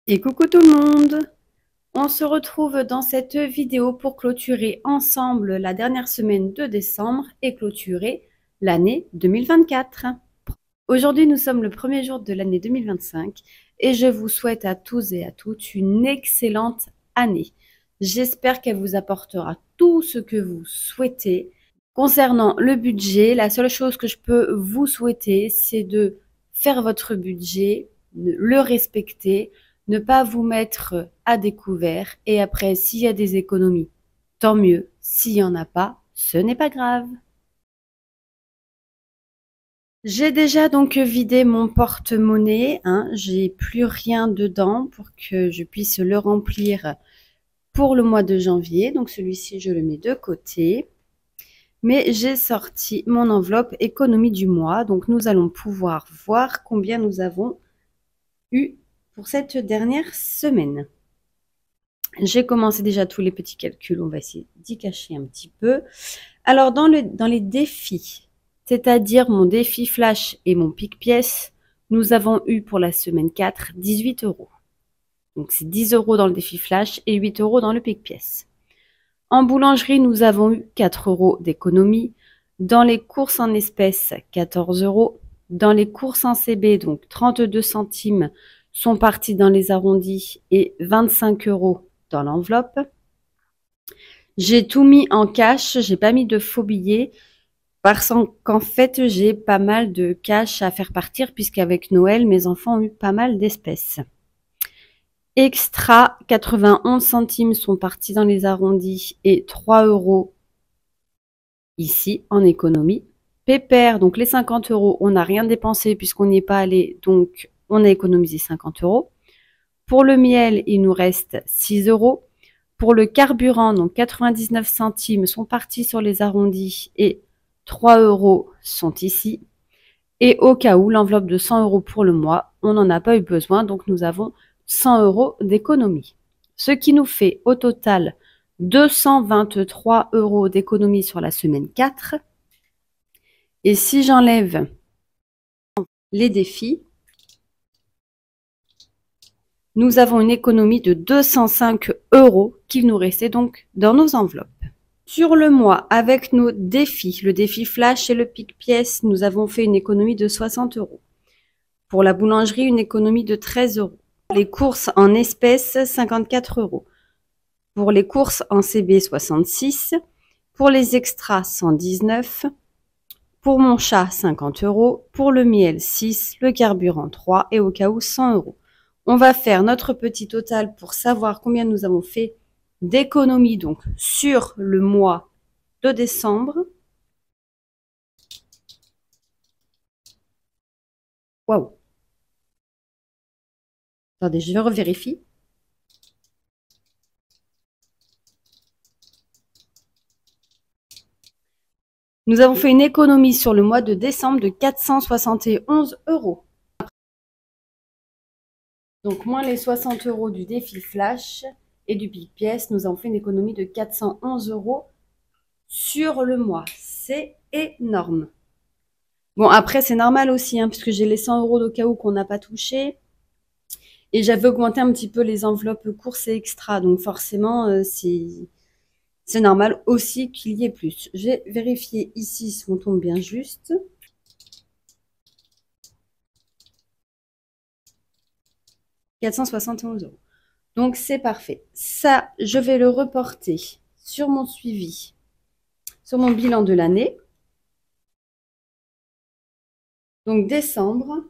Et coucou tout le monde! On se retrouve dans cette vidéo pour clôturer ensemble la dernière semaine de décembre et clôturer l'année 2024. Aujourd'hui, nous sommes le premier jour de l'année 2025 et je vous souhaite à tous et à toutes une excellente année. J'espère qu'elle vous apportera tout ce que vous souhaitez. Concernant le budget, la seule chose que je peux vous souhaiter, c'est de faire votre budget, de le respecter, ne pas vous mettre à découvert. Et après, s'il y a des économies, tant mieux. S'il n'y en a pas, ce n'est pas grave. J'ai déjà donc vidé mon porte-monnaie, hein, j'ai plus rien dedans pour que je puisse le remplir pour le mois de janvier. Donc celui-ci, je le mets de côté. Mais j'ai sorti mon enveloppe économie du mois. Donc nous allons pouvoir voir combien nous avons eu pour cette dernière semaine. J'ai commencé déjà tous les petits calculs. On va essayer d'y cacher un petit peu. Alors dans les défis, c'est-à-dire mon défi flash et mon pique-pièce, nous avons eu pour la semaine 4 18 euros. Donc c'est 10 euros dans le défi flash et 8 euros dans le pique-pièce. En boulangerie, nous avons eu 4 euros d'économie. Dans les courses en espèces, 14 euros. Dans les courses en CB, donc 32 centimes sont partis dans les arrondis et 25 euros dans l'enveloppe. J'ai tout mis en cash, j'ai pas mis de faux billets parce qu'en fait, j'ai pas mal de cash à faire partir puisqu'avec Noël, mes enfants ont eu pas mal d'espèces. Extra, 91 centimes sont partis dans les arrondis et 3 euros ici en économie. Pépère, donc les 50 euros, on n'a rien dépensé puisqu'on n'y est pas allé, donc on a économisé 50 euros. Pour le miel, il nous reste 6 euros. Pour le carburant, donc 99 centimes sont partis sur les arrondis et 3 euros sont ici. Et au cas où, l'enveloppe de 100 euros pour le mois, on n'en a pas eu besoin, donc nous avons 100 euros d'économie. Ce qui nous fait au total 223 euros d'économie sur la semaine 4. Et si j'enlève les défis, nous avons une économie de 205 euros qui nous restait donc dans nos enveloppes. Sur le mois, avec nos défis, le défi flash et le pique-pièce, nous avons fait une économie de 60 euros. Pour la boulangerie, une économie de 13 euros. Pour les courses en espèces, 54 euros. Pour les courses en CB, 66. Pour les extras, 119. Pour mon chat, 50 euros. Pour le miel, 6. Le carburant, 3. Et au cas où, 100 euros. On va faire notre petit total pour savoir combien nous avons fait d'économies donc sur le mois de décembre. Waouh! Attendez, je revérifie. Nous avons fait une économie sur le mois de décembre de 471 euros. Donc, moins les 60 euros du défi flash et du pique-pièce, nous avons fait une économie de 411 euros sur le mois. C'est énorme. Bon, après, c'est normal aussi, hein, puisque j'ai les 100 euros au cas où qu'on n'a pas touché. Et j'avais augmenté un petit peu les enveloppes courses et extra. Donc, forcément, c'est normal aussi qu'il y ait plus. J'ai vérifié ici si on tombe bien juste. 471 euros. Donc, c'est parfait. Ça, je vais le reporter sur mon suivi, sur mon bilan de l'année. Donc, décembre,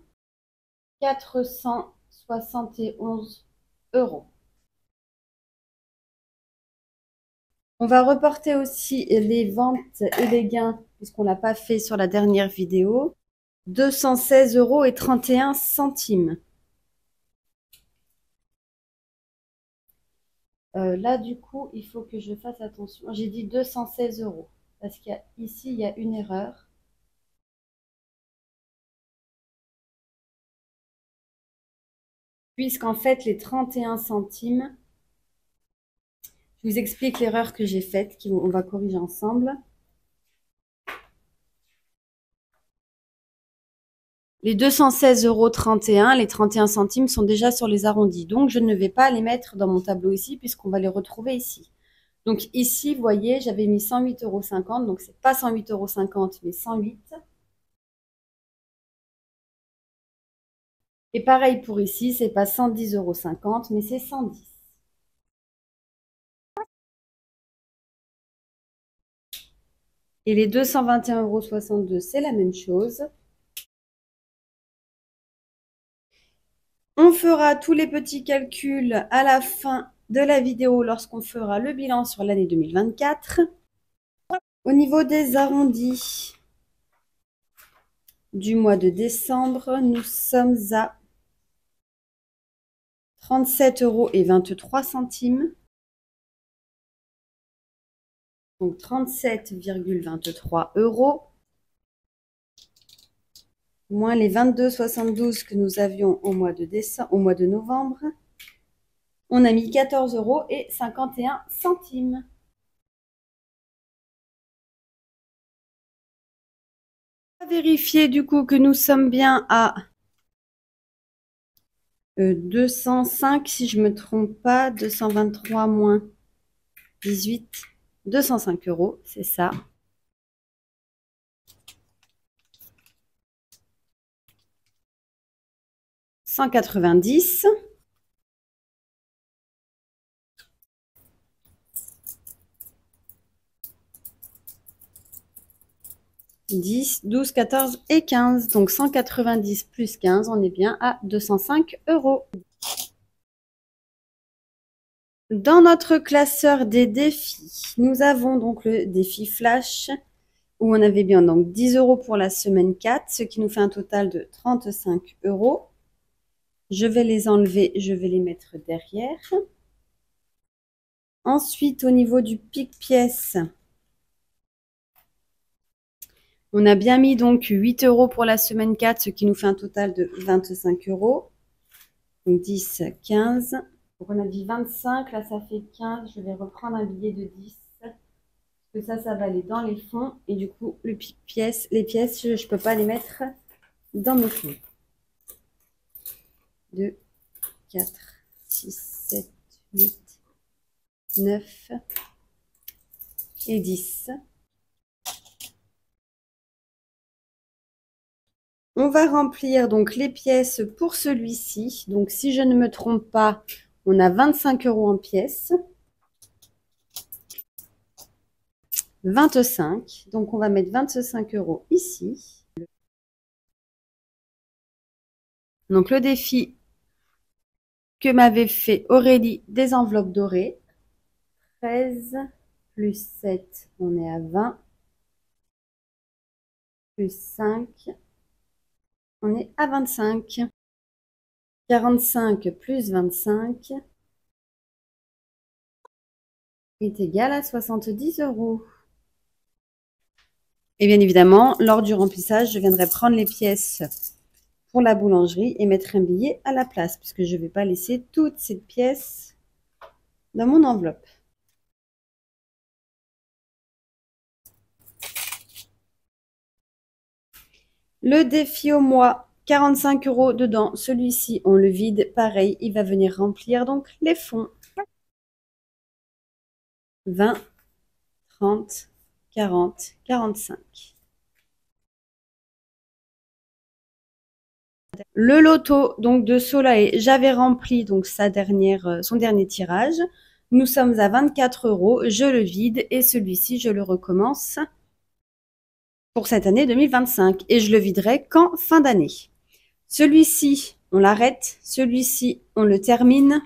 471 euros. On va reporter aussi les ventes et les gains, puisqu'on ne l'a pas fait sur la dernière vidéo. 216 euros et 31 centimes. Là, du coup, il faut que je fasse attention. J'ai dit 216 euros. Parce qu'ici, il y a une erreur. Puisqu'en fait, les 31 centimes, je vous explique l'erreur que j'ai faite, qu'on va corriger ensemble. Les 216,31 €, les 31 centimes sont déjà sur les arrondis. Donc, je ne vais pas les mettre dans mon tableau ici puisqu'on va les retrouver ici. Donc, ici, vous voyez, j'avais mis 108,50 €. Donc, c'est pas 108,50 € mais 108. Et pareil pour ici, c'est pas 110,50 € mais c'est 110. Et les 221,62 €, c'est la même chose. On fera tous les petits calculs à la fin de la vidéo lorsqu'on fera le bilan sur l'année 2024. Au niveau des arrondis du mois de décembre, nous sommes à 37,23 €. Donc 37,23 € moins les 22,72 € que nous avions au mois de novembre. On a mis 14,51 €. On va vérifier du coup que nous sommes bien à 205 si je ne me trompe pas, 223 moins 18, 205 €, c'est ça. « 190 ». 10, 12, 14 et 15. Donc 190 plus 15, on est bien à 205 €. Dans notre classeur des défis, nous avons donc le défi flash où on avait bien donc 10 € pour la semaine 4, ce qui nous fait un total de 35 €. Je vais les enlever, je vais les mettre derrière. Ensuite, au niveau du pic pièce, on a bien mis donc 8 € pour la semaine 4, ce qui nous fait un total de 25 €. Donc 10, 15. Donc on a dit 25, là ça fait 15. Je vais reprendre un billet de 10. Parce que ça va aller dans les fonds. Et du coup, les pièces, je ne peux pas les mettre dans mes fonds. 2, 4, 6, 7, 8, 9 et 10. On va remplir donc les pièces pour celui-ci. Donc si je ne me trompe pas, on a 25 € en pièces. 25. Donc on va mettre 25 € ici. Donc le défi que m'avait fait Aurélie des enveloppes dorées. 13 plus 7, on est à 20. Plus 5, on est à 25. 45 plus 25 est égal à 70 €. Et bien évidemment, lors du remplissage, je viendrai prendre les pièces pour la boulangerie et mettre un billet à la place, puisque je ne vais pas laisser toutes ces pièces dans mon enveloppe. Le défi au mois, 45 € dedans. Celui-ci, on le vide. Pareil, il va venir remplir donc les fonds. 20, 30, 40, 45. Le loto donc de Solae, j'avais rempli donc son dernier tirage. Nous sommes à 24 €. Je le vide et celui-ci, je le recommence pour cette année 2025. Et je le viderai qu'en fin d'année. Celui-ci, on l'arrête. Celui-ci, on le termine.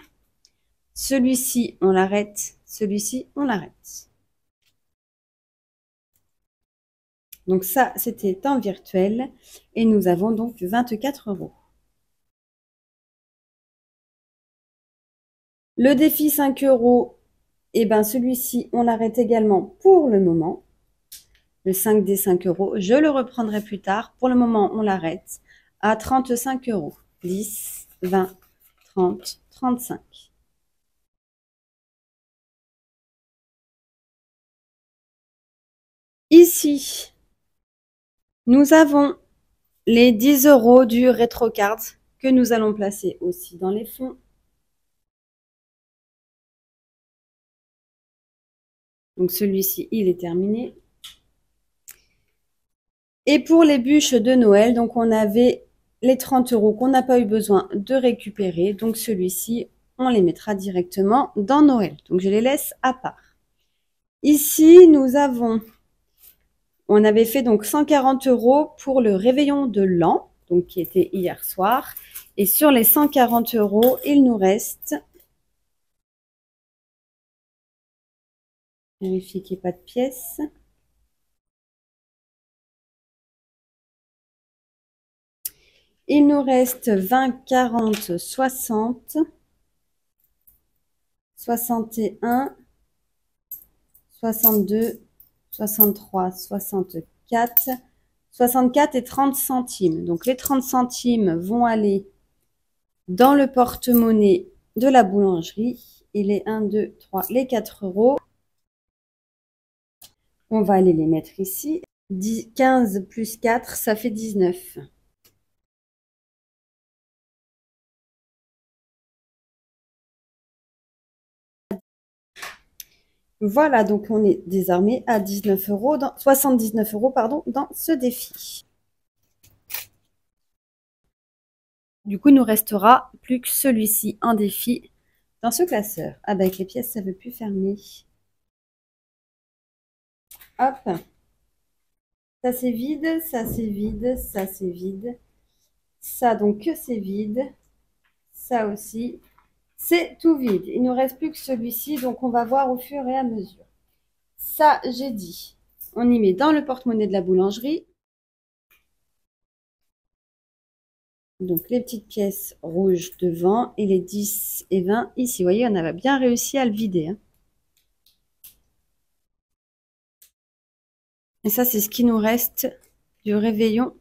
Celui-ci, on l'arrête. Celui-ci, on l'arrête. Donc ça, c'était en virtuel. Et nous avons donc 24 €. Le défi 5 €, et ben celui-ci, on l'arrête également pour le moment. Le 5 des 5 €, je le reprendrai plus tard. Pour le moment, on l'arrête à 35 €. 10, 20, 30, 35. Ici, nous avons les 10 € du rétrocard que nous allons placer aussi dans les fonds. Donc celui-ci, il est terminé. Et pour les bûches de Noël, donc on avait les 30 € qu'on n'a pas eu besoin de récupérer. Donc celui-ci, on les mettra directement dans Noël. Donc je les laisse à part. Ici, on avait fait donc 140 € pour le réveillon de l'an, donc qui était hier soir. Et sur les 140 €, il nous reste, vérifier qu'il n'y ait pas de pièces. Il nous reste 20, 40, 60, 61, 62, 63, 64, 64 et 30 centimes. Donc les 30 centimes vont aller dans le porte-monnaie de la boulangerie. Et les 1, 2, 3, les 4 €, on va aller les mettre ici. 15 plus 4, ça fait 19. Voilà, donc on est désormais à 19 €, 79 € pardon, dans ce défi. Du coup, il nous restera plus que celui-ci en défi dans ce classeur. Ah bah avec les pièces, ça ne veut plus fermer. Hop. Ça c'est vide, ça c'est vide, ça c'est vide. Ça donc c'est vide. Ça aussi, c'est tout vide. Il ne nous reste plus que celui-ci, donc on va voir au fur et à mesure. Ça, j'ai dit, on y met dans le porte-monnaie de la boulangerie. Donc les petites pièces rouges devant et les 10 et 20 ici. Vous voyez, on avait bien réussi à le vider. Hein. Et ça, c'est ce qui nous reste du réveillon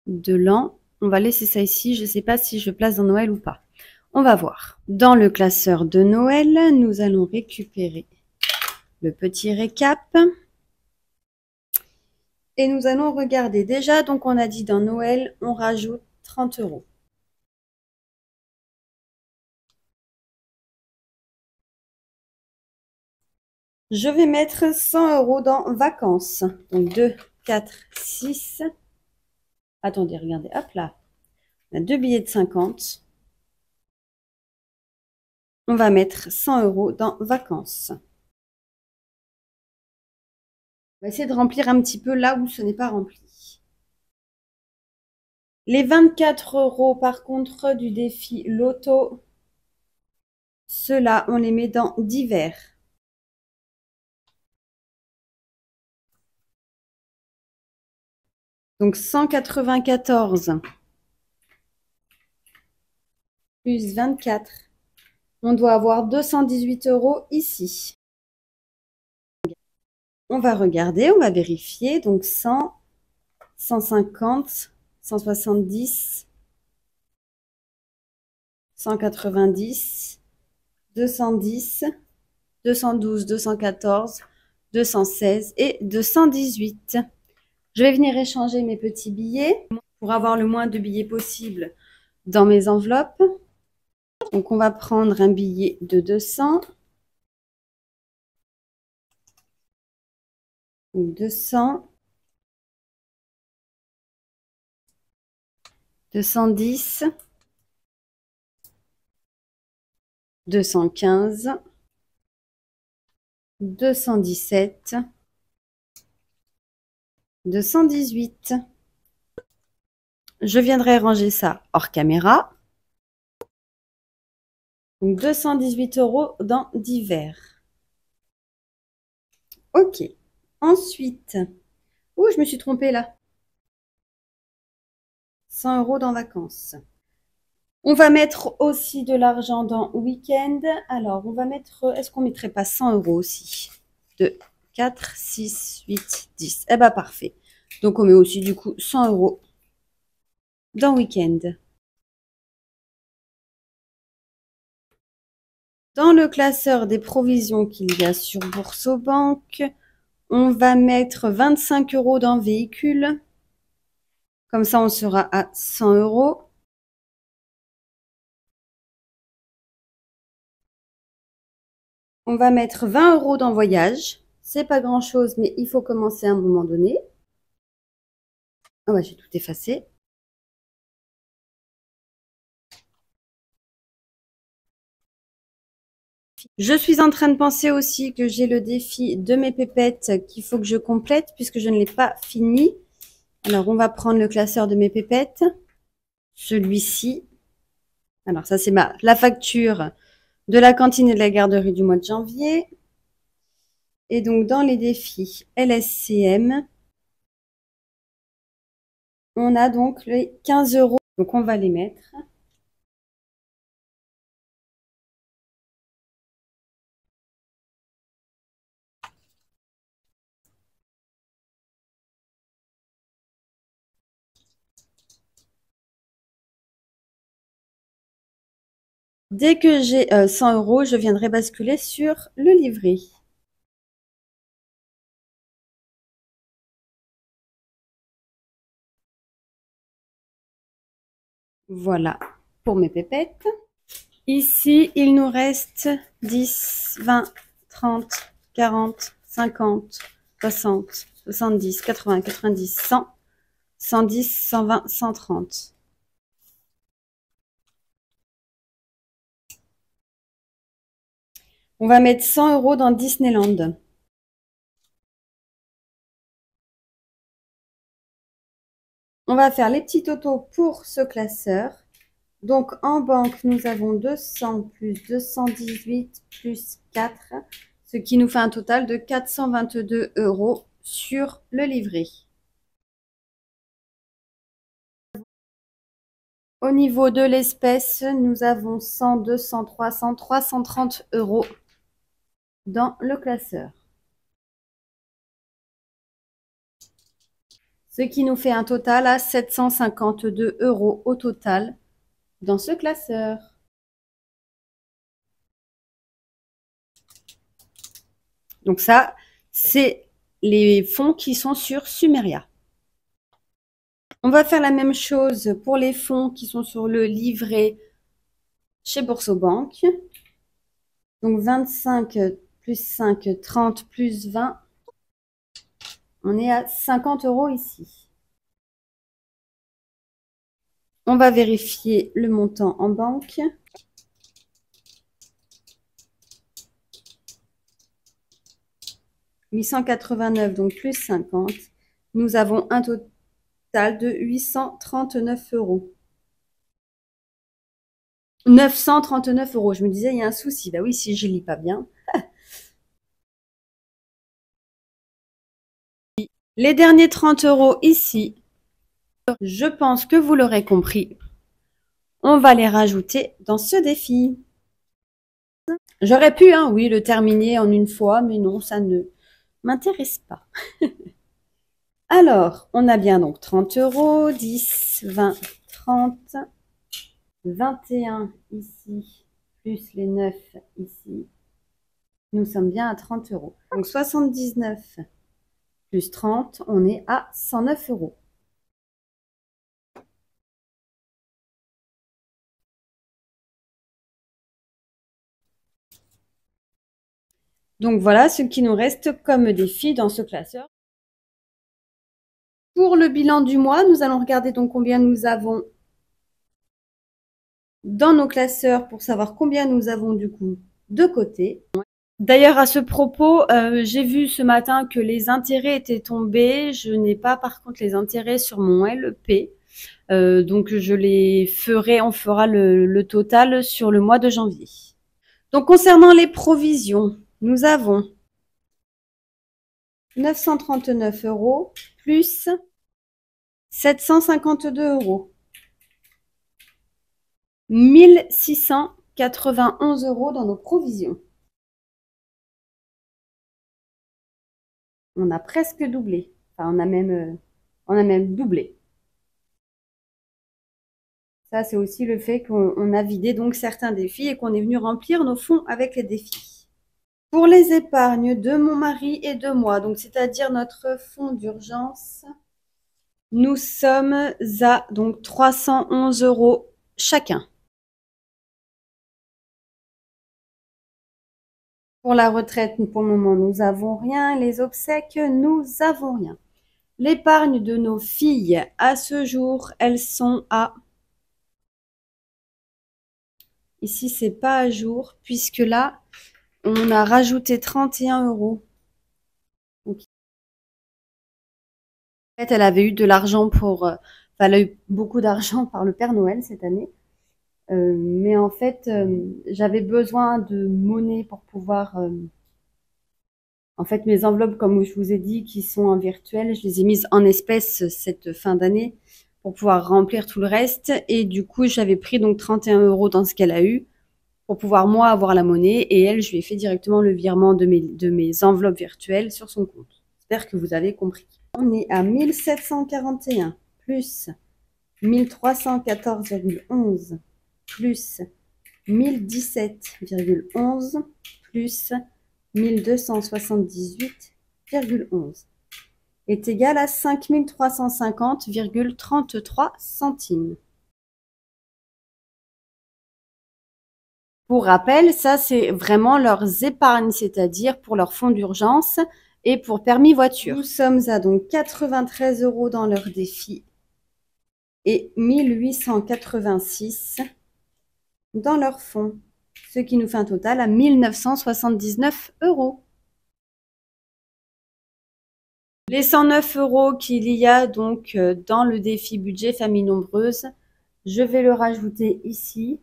de l'an. On va laisser ça ici. Je ne sais pas si je place dans Noël ou pas. On va voir. Dans le classeur de Noël, nous allons récupérer le petit récap. Et nous allons regarder. Déjà, donc on a dit dans Noël, on rajoute 30 €. Je vais mettre 100 € dans vacances. Donc 2, 4, 6. Attendez, regardez, hop là. On a 2 billets de 50. On va mettre 100 € dans vacances. On va essayer de remplir un petit peu là où ce n'est pas rempli. Les 24 € par contre du défi loto, ceux-là, on les met dans divers. Donc 194 plus 24. On doit avoir 218 € ici. On va regarder, on va vérifier. Donc 100, 150, 170, 190, 210, 212, 214, 216 et 218. Je vais venir échanger mes petits billets pour avoir le moins de billets possible dans mes enveloppes. Donc on va prendre un billet de 200. 200. 210. 215. 217. 218. Je viendrai ranger ça hors caméra. Donc 218 € dans divers. Ok. Ensuite, ouh, je me suis trompée là. 100 € dans vacances. On va mettre aussi de l'argent dans week-end. Alors, on va mettre, est-ce qu'on mettrait pas 100 € aussi? 2, 4, 6, 8, 10. Eh ben, parfait. Donc, on met aussi du coup 100 € dans week-end. Dans le classeur des provisions qu'il y a sur Boursorama, on va mettre 25 € dans véhicule. Comme ça, on sera à 100 €. On va mettre 20 € dans voyage. C'est pas grand-chose, mais il faut commencer à un moment donné. Ah ouais, j'ai tout effacé. Je suis en train de penser aussi que j'ai le défi de mes pépettes qu'il faut que je complète puisque je ne l'ai pas fini. Alors, on va prendre le classeur de mes pépettes. Celui-ci. Alors, ça, c'est la facture de la cantine et de la garderie du mois de janvier. Et donc, dans les défis LSCM, on a donc les 15 €. Donc, on va les mettre. Dès que j'ai 100 €, je viendrai basculer sur le livret. Voilà pour mes pépettes. Ici, il nous reste 10, 20, 30, 40, 50, 60, 70, 80, 90, 100, 110, 120, 130. On va mettre 100 € dans Disneyland. On va faire les petits totaux pour ce classeur. Donc, en banque, nous avons 200 plus 218 plus 4, ce qui nous fait un total de 422 € sur le livret. Au niveau de l'espèce, nous avons 100, 200, 300, 330 € dans le classeur. Ce qui nous fait un total à 752 € au total dans ce classeur. Donc ça, c'est les fonds qui sont sur Sumeria. On va faire la même chose pour les fonds qui sont sur le livret chez Boursorama. Donc 25 plus 5, 30 plus 20. On est à 50 € ici. On va vérifier le montant en banque. « 889 donc plus 50. Nous avons un total de 839 €. 939 €. Je me disais, il y a un souci. Bah oui, si je lis pas bien. Les derniers 30 € ici, je pense que vous l'aurez compris. On va les rajouter dans ce défi. J'aurais pu, hein, oui, le terminer en une fois, mais non, ça ne m'intéresse pas. Alors, on a bien donc 30 €, 10, 20, 30, 21 ici, plus les 9 ici. Nous sommes bien à 30 €. Donc 79 plus 30, on est à 109 €. Donc voilà ce qui nous reste comme défi dans ce classeur. Pour le bilan du mois, nous allons regarder donc combien nous avons dans nos classeurs pour savoir combien nous avons du coup de côté. D'ailleurs, à ce propos, j'ai vu ce matin que les intérêts étaient tombés. Je n'ai pas par contre les intérêts sur mon LP. Donc je les ferai, on fera le total sur le mois de janvier. Donc concernant les provisions, nous avons 939 € plus 752 €. 1691 € dans nos provisions. On a presque doublé. Enfin, on a même doublé. Ça, c'est aussi le fait qu'on a vidé donc certains défis et qu'on est venu remplir nos fonds avec les défis. Pour les épargnes de mon mari et de moi, donc c'est-à-dire notre fonds d'urgence, Nous sommes à donc 311 € chacun. Pour la retraite, pour le moment, nous n'avons rien. Les obsèques, nous n'avons rien. L'épargne de nos filles, à ce jour, elles sont à... Ici, c'est pas à jour, puisque là, on a rajouté 31 €. Donc, en fait, elle avait eu de l'argent pour... Enfin, elle a eu beaucoup d'argent par le Père Noël cette année. Mais en fait, j'avais besoin de monnaie pour pouvoir... en fait, mes enveloppes, comme je vous ai dit, qui sont en virtuel, je les ai mises en espèces cette fin d'année pour pouvoir remplir tout le reste. Et du coup, j'avais pris donc 31 € dans ce qu'elle a eu pour pouvoir, moi, avoir la monnaie. Et elle, je lui ai fait directement le virement de mes enveloppes virtuelles sur son compte. J'espère que vous avez compris. On est à 1741 plus 1314,11 plus 1017,11 plus 1278,11 est égal à 5350,33 centimes. Pour rappel, ça c'est vraiment leurs épargnes, c'est-à-dire pour leur fonds d'urgence et pour permis voiture. Nous sommes à donc 93 € dans leur défi et 1886 dans leur fonds, ce qui nous fait un total à 1979 €. Les 109 € qu'il y a donc dans le défi budget famille nombreuse, je vais le rajouter ici.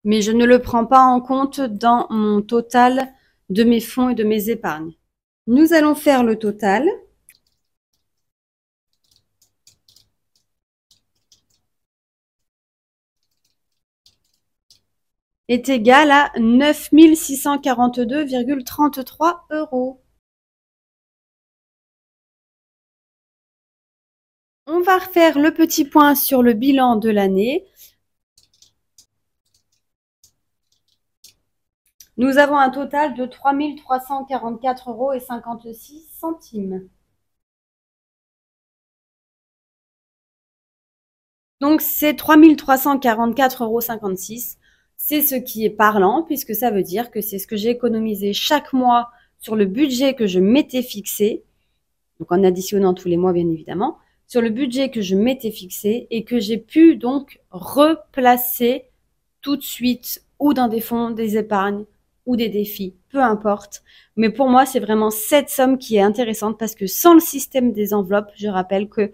Mais je ne le prends pas en compte dans mon total de mes fonds et de mes épargnes. Nous allons faire le total. Est égal à 9 642,33 €. On va refaire le petit point sur le bilan de l'année. Nous avons un total de 3 344,56 €. Donc, c'est 3 344,56 €. C'est ce qui est parlant, puisque ça veut dire que c'est ce que j'ai économisé chaque mois sur le budget que je m'étais fixé, donc en additionnant tous les mois, bien évidemment, sur le budget que je m'étais fixé et que j'ai pu donc replacer tout de suite ou dans des fonds, des épargnes ou des défis, peu importe. Mais pour moi, c'est vraiment cette somme qui est intéressante parce que sans le système des enveloppes, je rappelle que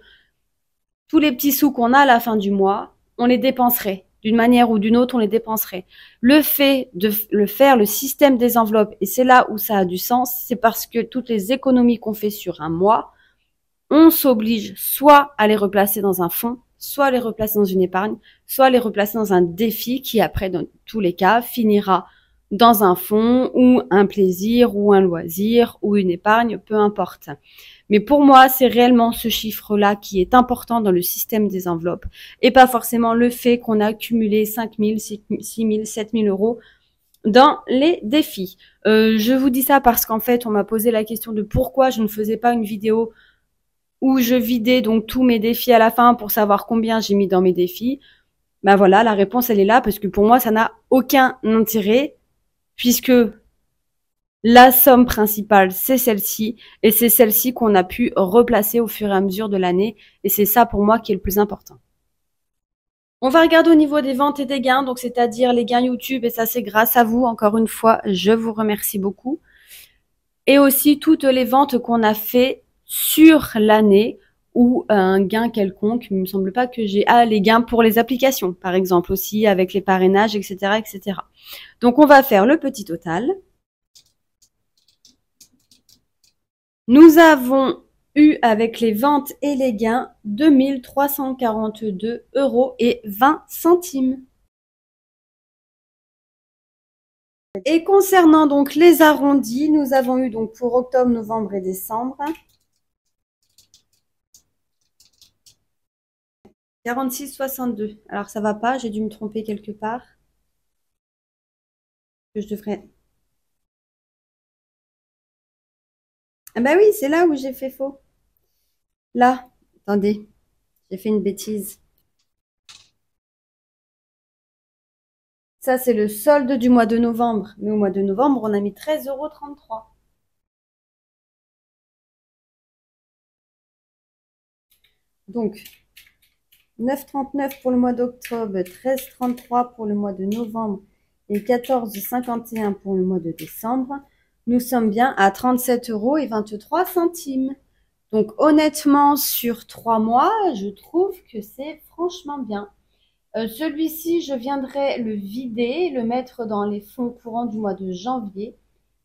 tous les petits sous qu'on a à la fin du mois, on les dépenserait. D'une manière ou d'une autre, on les dépenserait. Le fait de le faire, le système des enveloppes, et c'est là où ça a du sens, c'est parce que toutes les économies qu'on fait sur un mois, on s'oblige soit à les replacer dans un fonds, soit à les replacer dans une épargne, soit à les replacer dans un défi qui, après, dans tous les cas, finira dans un fonds ou un plaisir ou un loisir ou une épargne, peu importe. Mais pour moi, c'est réellement ce chiffre-là qui est important dans le système des enveloppes et pas forcément le fait qu'on a accumulé 5 000, 6 000, 7 000 € dans les défis. Je vous dis ça parce qu'en fait, on m'a posé la question de pourquoi je ne faisais pas une vidéo où je vidais donc tous mes défis à la fin pour savoir combien j'ai mis dans mes défis. Ben voilà, la réponse, elle est là parce que pour moi, ça n'a aucun intérêt puisque la somme principale, c'est celle-ci, et c'est celle-ci qu'on a pu replacer au fur et à mesure de l'année, et c'est ça pour moi qui est le plus important. On va regarder au niveau des ventes et des gains, donc c'est-à-dire les gains YouTube, et ça c'est grâce à vous, encore une fois, je vous remercie beaucoup. Et aussi toutes les ventes qu'on a fait sur l'année, ou un gain quelconque, il me semble pas que j'ai... Ah, les gains pour les applications, par exemple, aussi, avec les parrainages, etc., etc. Donc on va faire le petit total. Nous avons eu avec les ventes et les gains 2 342 € et 20 centimes. Et concernant donc les arrondis, nous avons eu donc pour octobre, novembre et décembre 46,62. Alors ça va pas, j'ai dû me tromper quelque part. Je devrais... Ah bah oui, c'est là où j'ai fait faux. Là, attendez, j'ai fait une bêtise. Ça, c'est le solde du mois de novembre. Mais au mois de novembre, on a mis 13,33 €. Donc, 9,39 pour le mois d'octobre, 13,33 pour le mois de novembre et 14,51 pour le mois de décembre. Nous sommes bien à 37,23 €. Donc honnêtement, sur 3 mois, je trouve que c'est franchement bien. Celui-ci, je viendrai le vider, le mettre dans les fonds courants du mois de janvier,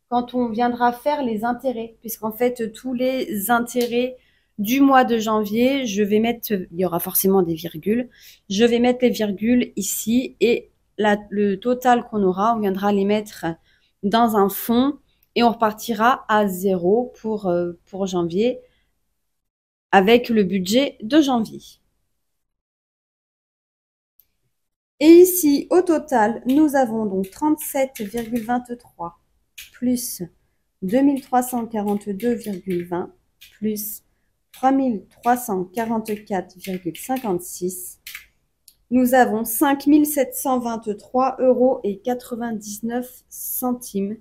quand on viendra faire les intérêts, puisqu'en fait, tous les intérêts du mois de janvier, je vais mettre, il y aura forcément des virgules, je vais mettre les virgules ici et le total qu'on aura, on viendra les mettre dans un fonds et on repartira à zéro pour janvier avec le budget de janvier. Et ici, au total, nous avons donc 37,23 plus 2342,20 plus 3344,56. Nous avons 5723,99 €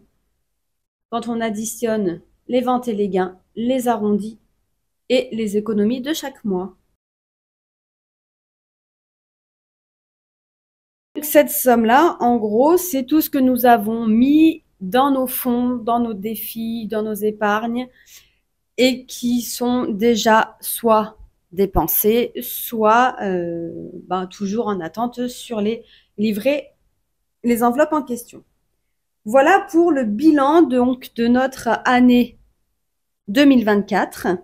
quand on additionne les ventes et les gains, les arrondis et les économies de chaque mois. Cette somme-là, en gros, c'est tout ce que nous avons mis dans nos fonds, dans nos défis, dans nos épargnes et qui sont déjà soit dépensés, soit toujours en attente sur les livrets, les enveloppes en question. Voilà pour le bilan donc de notre année 2024.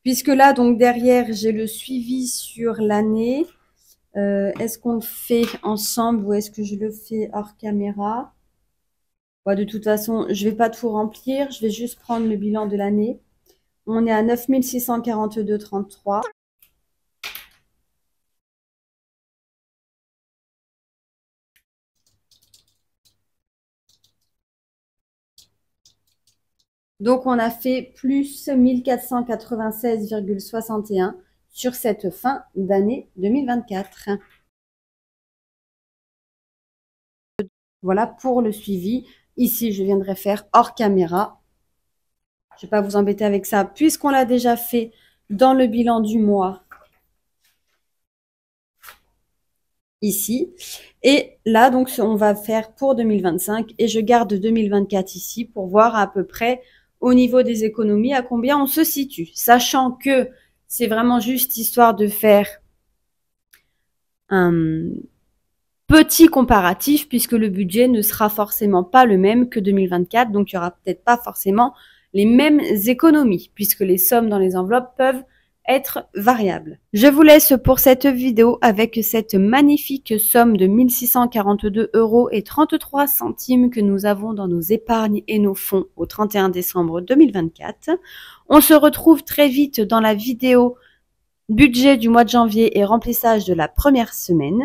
Puisque là, donc derrière, j'ai le suivi sur l'année. Est-ce qu'on le fait ensemble ou est-ce que je le fais hors caméra? Bon, de toute façon, je vais pas tout remplir. Je vais juste prendre le bilan de l'année. On est à 9 642,33 €. Donc, on a fait plus 1496,61 € sur cette fin d'année 2024. Voilà pour le suivi. Ici, je viendrai faire hors caméra. Je ne vais pas vous embêter avec ça puisqu'on l'a déjà fait dans le bilan du mois ici. Et là, donc, on va faire pour 2025 et je garde 2024 ici pour voir à peu près au niveau des économies à combien on se situe. Sachant que c'est vraiment juste histoire de faire un petit comparatif puisque le budget ne sera forcément pas le même que 2024. Donc, il n'y aura peut-être pas forcément les mêmes économies puisque les sommes dans les enveloppes peuvent être variables. Je vous laisse pour cette vidéo avec cette magnifique somme de 1642,33 € que nous avons dans nos épargnes et nos fonds au 31 décembre 2024. On se retrouve très vite dans la vidéo budget du mois de janvier et remplissage de la première semaine.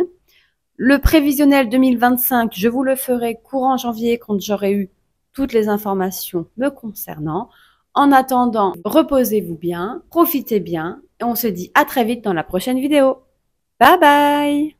Le prévisionnel 2025, je vous le ferai courant janvier quand j'aurai eu toutes les informations me concernant. En attendant, reposez-vous bien, profitez bien et on se dit à très vite dans la prochaine vidéo. Bye bye!